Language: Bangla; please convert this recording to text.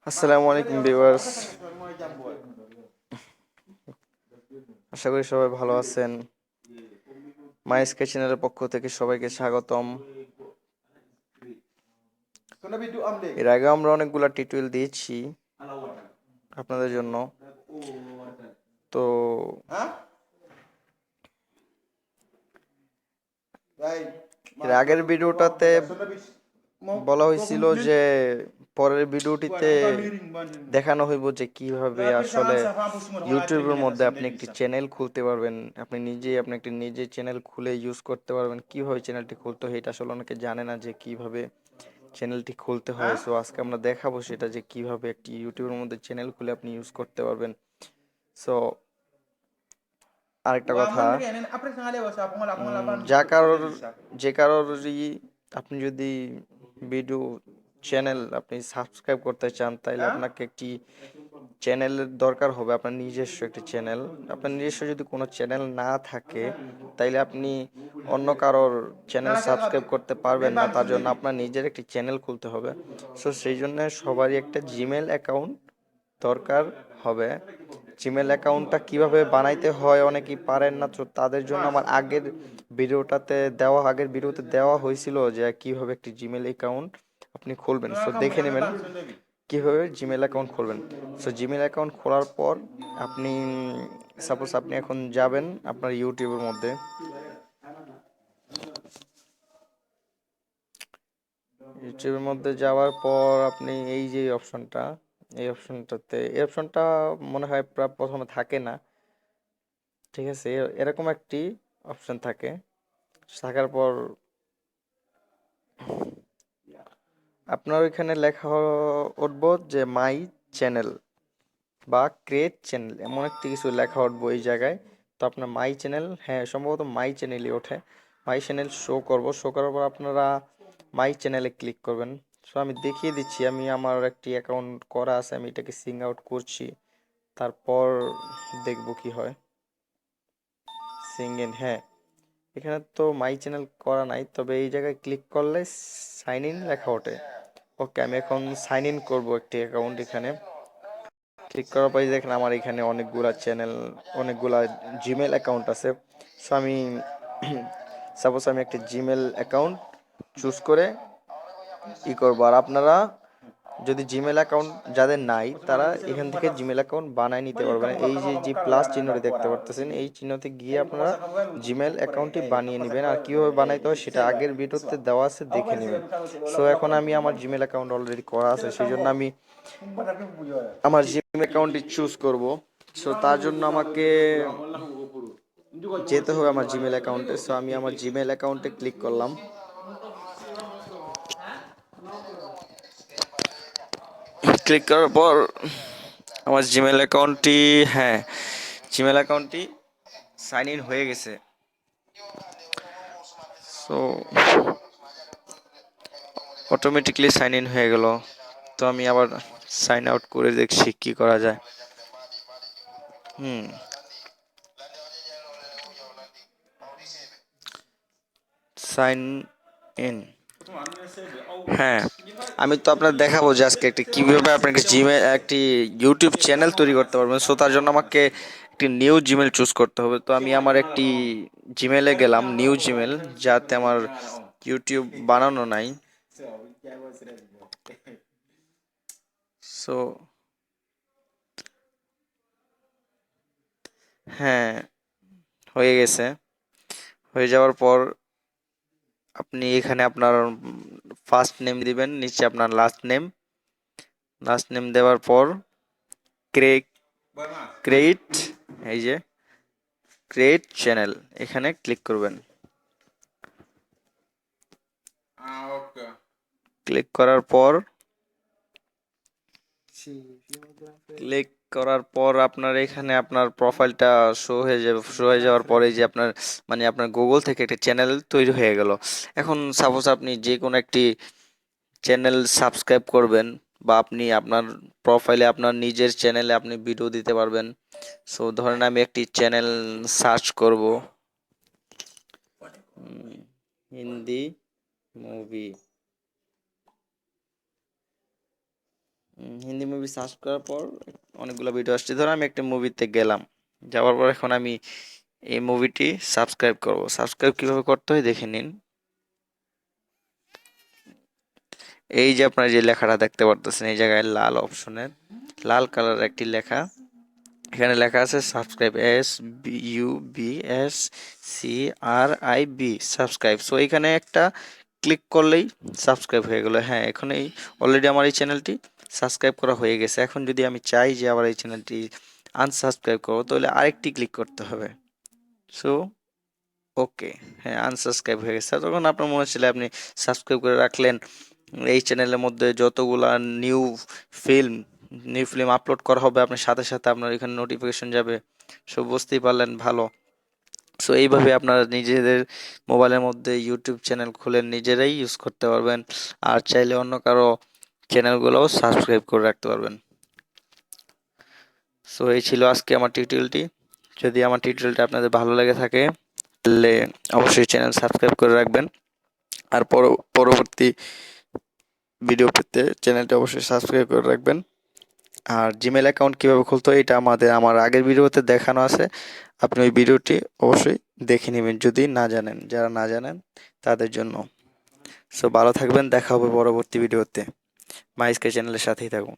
আসসালামু আলাইকুম ভিউয়ার্স, আশা করি সবাই ভালো আছেন। মাই স্কাই চ্যানেলের পক্ষ থেকে সবাইকে স্বাগতম। এর আগে আমরা অনেকগুলা টিউটোরিয়াল দিয়েছি আপনাদের জন্য। তো এর আগের ভিডিওটাতে বলা হয়েছিল যে পরের ভিডিওটিতে দেখানো হইব যে কিভাবে আসলে ইউটিউবের মধ্যে আপনি একটি চ্যানেল খুলতে পারবেন। আপনি নিজে চ্যানেল খুলে ইউজ করতে পারবেন। কিভাবে চ্যানেলটি খুলতে হয় এটা আসলে অনেকে জানে না যে কিভাবে চ্যানেলটি খুলতে হয়। সো আজকে আমরা দেখাবো সেটা যে কিভাবে একটি ইউটিউবের মধ্যে চ্যানেল খুলে আপনি ইউজ করতে পারবেন। সো আরেকটা কথা, যা কারোর যে কারোরই আপনি যদি ভিডিও চ্যানেল আপনি সাবস্ক্রাইব করতে চান তাহলে আপনাকে একটি চ্যানেলের দরকার হবে, আপনার নিজস্ব একটি চ্যানেল। আপনার নিজস্ব যদি কোনো চ্যানেল না থাকে তাইলে আপনি অন্য কারোর চ্যানেল সাবস্ক্রাইব করতে পারবেন না। তার জন্য আপনার নিজের একটি চ্যানেল খুলতে হবে। সো সেই জন্য সবারই একটা জিমেল অ্যাকাউন্ট দরকার হবে। জিমেল অ্যাকাউন্টটা কিভাবে বানাইতে হয় অনেকেই পারেন না, তো তাদের জন্য আমার আগের ভিডিওতে দেওয়া হয়েছিল যে কিভাবে একটি জিমেল অ্যাকাউন্ট আপনি খুলবেন। সো দেখে নেবেন কিভাবে জিমেল অ্যাকাউন্ট খুলবেন। সো জিমেল অ্যাকাউন্ট খোলার পর আপনি সাপোজ আপনি এখন যাবেন আপনার ইউটিউবের মধ্যে। ইউটিউবের মধ্যে যাওয়ার পর আপনি এই অপশনটা মনে হয় প্রথমে থাকে না, ঠিক আছে। এরকম একটি অপশন থাকে। থাকার পর আপনার ওইখানে লেখা উঠবো যে মাই চ্যানেল বা ক্রিয়েট চ্যানেল, এমন একটি কিছু লেখা উঠবো এই জায়গায়। তো আপনার মাই চ্যানেল, হ্যাঁ সম্ভবত মাই চ্যানেলই ওঠে। মাই চ্যানেল শো করার পর আপনারা মাই চ্যানেলে ক্লিক করবেন। সো আমি দেখিয়ে দিচ্ছি, আমি আমার একটি অ্যাকাউন্ট করা আছে, আমি এটাকে সিং আউট করছি, তারপর দেখবো কি হয়। সিং ইন, হ্যাঁ এখানে তো মাই চ্যানেল করা নাই, তবে এই জায়গায় ক্লিক করলে সাইন ইন লেখা ওঠে। ওকে, আমি এখন সাইন ইন করবো একটি অ্যাকাউন্ট। এখানে ক্লিক করার পরে দেখেন আমার এখানে অনেকগুলা জিমেল অ্যাকাউন্ট আছে। সো আমি সাপোজ আমি একটা জিমেল অ্যাকাউন্ট চুজ করে করবো। আর আপনারা যদি জিমেল অ্যাকাউন্ট যাদের নাই তারা এখান থেকে জিমেল অ্যাকাউন্ট বানায় নিতে পারবেন। এই যে প্লাস চিহ্নটি দেখতে পারতেছেন, এই চিহ্নতে গিয়ে আপনারা জিমেল অ্যাকাউন্টটি বানিয়ে নেবেন। আর কিভাবে বানাইতে হয় সেটা আগের ভিডিওতে দেওয়া আছে, দেখে নেবেন। সো এখন আমি আমার জিমেল অ্যাকাউন্ট অলরেডি করা আছে, সেই জন্য আমি আমার জিমেল অ্যাকাউন্টটি চুজ করব। সো তার জন্য আমাকে যেতে হবে আমার জিমেল অ্যাকাউন্টে। সো আমি আমার জিমেল অ্যাকাউন্টে ক্লিক করলাম। ক্লিক করার পর আমার জিমেল অ্যাকাউন্টটি, হ্যাঁ জিমেল অ্যাকাউন্টটি সাইন ইন হয়ে গেছে। সো অটোমেটিকলি সাইন ইন হয়ে গেল। তো আমি আবার সাইন আউট করে দেখছি কি করা যায়। সাইন ইন, হ্যাঁ আমি তো আপনার দেখাবো যে আজকে কিভাবে আপনাকে জিমেল একটি ইউটিউব চ্যানেল তৈরি করতে পারবেন। সো তার জন্য আমাকে একটি নিউ জিমেল চুজ করতে হবে। তো আমি আমার একটি জিমেলে গেলাম, নিউ জিমেল, যাতে আমার ইউটিউব বানানো নাই। সো হ্যাঁ হয়ে গেছে। হয়ে যাওয়ার পর আপনি এখানে আপনার ফার্স্ট নেম দিবেন, নিচে আপনার লাস্ট নেম দেওয়ার পর ক্রিয়েট, এই যে ক্রিয়েট চ্যানেল, এখানে ক্লিক করবেন। ক্লিক করার পর আপনার এখানে আপনার প্রোফাইলটা শো হয়ে যাবে। শো হয়ে যাওয়ার পরে যে আপনার গুগল থেকে একটা চ্যানেল তৈরি হয়ে গেল। এখন সাপোজ আপনি যে কোনো একটি চ্যানেল সাবস্ক্রাইব করবেন, বা আপনি আপনার প্রোফাইলে আপনার নিজের চ্যানেলে আপনি ভিডিও দিতে পারবেন। সো ধরেন আমি একটি চ্যানেল সার্চ করব, Hindi movie. Hindi movie search করার পর অনেকগুলো ভিডিও আসছে। ধরো আমি একটা মুভিতে গেলাম, যাওয়ার পর এখন আমি এই মুভিটি সাবস্ক্রাইব করব। সাবস্ক্রাইব কিভাবে করতে হয় দেখে নিন। এই যে আপনারা যে লেখাটা দেখতে পারতেছেন, এই জায়গায় লাল অপশনের লাল কালার একটি লেখা, এখানে লেখা আছে সাবস্ক্রাইব, SUBSCRIB, সাবস্ক্রাইব। সো এখানে একটা ক্লিক করলেই সাবস্ক্রাইব হয়ে গেল। হ্যাঁ, এখন এই অলরেডি আমার এই চ্যানেলটি সাবস্ক্রাইব করা হয়ে গেছে। এখন যদি আমি চাই যে আবার এই চ্যানেলটি আনসাবস্ক্রাইব করবো, তাহলে আরেকটি ক্লিক করতে হবে। সো ওকে, হ্যাঁ, আনসাবস্ক্রাইব হয়ে গেছে। তখন আপনার মনে হচ্ছিল আপনি সাবস্ক্রাইব করে রাখলেন, এই চ্যানেলের মধ্যে যতগুলা new film new film upload করা হবে আপনার সাথে সাথে আপনার এখানে নোটিফিকেশন যাবে। সো বুঝতেই পারলেন, ভালো। সো এইভাবে আপনারা নিজেদের মোবাইলের মধ্যে ইউটিউব চ্যানেল খুলে নিজেরাই ইউজ করতে পারবেন, আর চাইলে অন্য কারো চ্যানেলগুলোও সাবস্ক্রাইব করে রাখতে পারবেন। সো এই ছিল আজকে আমার টিউটোরিয়ালটি। যদি আমার টিউটোরিয়ালটা আপনাদের ভালো লেগে থাকে তাহলে অবশ্যই চ্যানেল সাবস্ক্রাইব করে রাখবেন, আর পরবর্তী ভিডিও পেতে চ্যানেলটা অবশ্যই সাবস্ক্রাইব করে রাখবেন। আর জিমেল অ্যাকাউন্ট কীভাবে খুলতে হয় এটা আমার আগের ভিডিওতে দেখানো আছে, আপনি ওই ভিডিওটি অবশ্যই দেখে নেবেন যদি না জানেন, যারা না জানেন তাদের জন্য। সো ভালো থাকবেন, দেখা হবে পরবর্তী ভিডিওতে। মাইস্কে চ্যানেলের সাথেই থাকুন।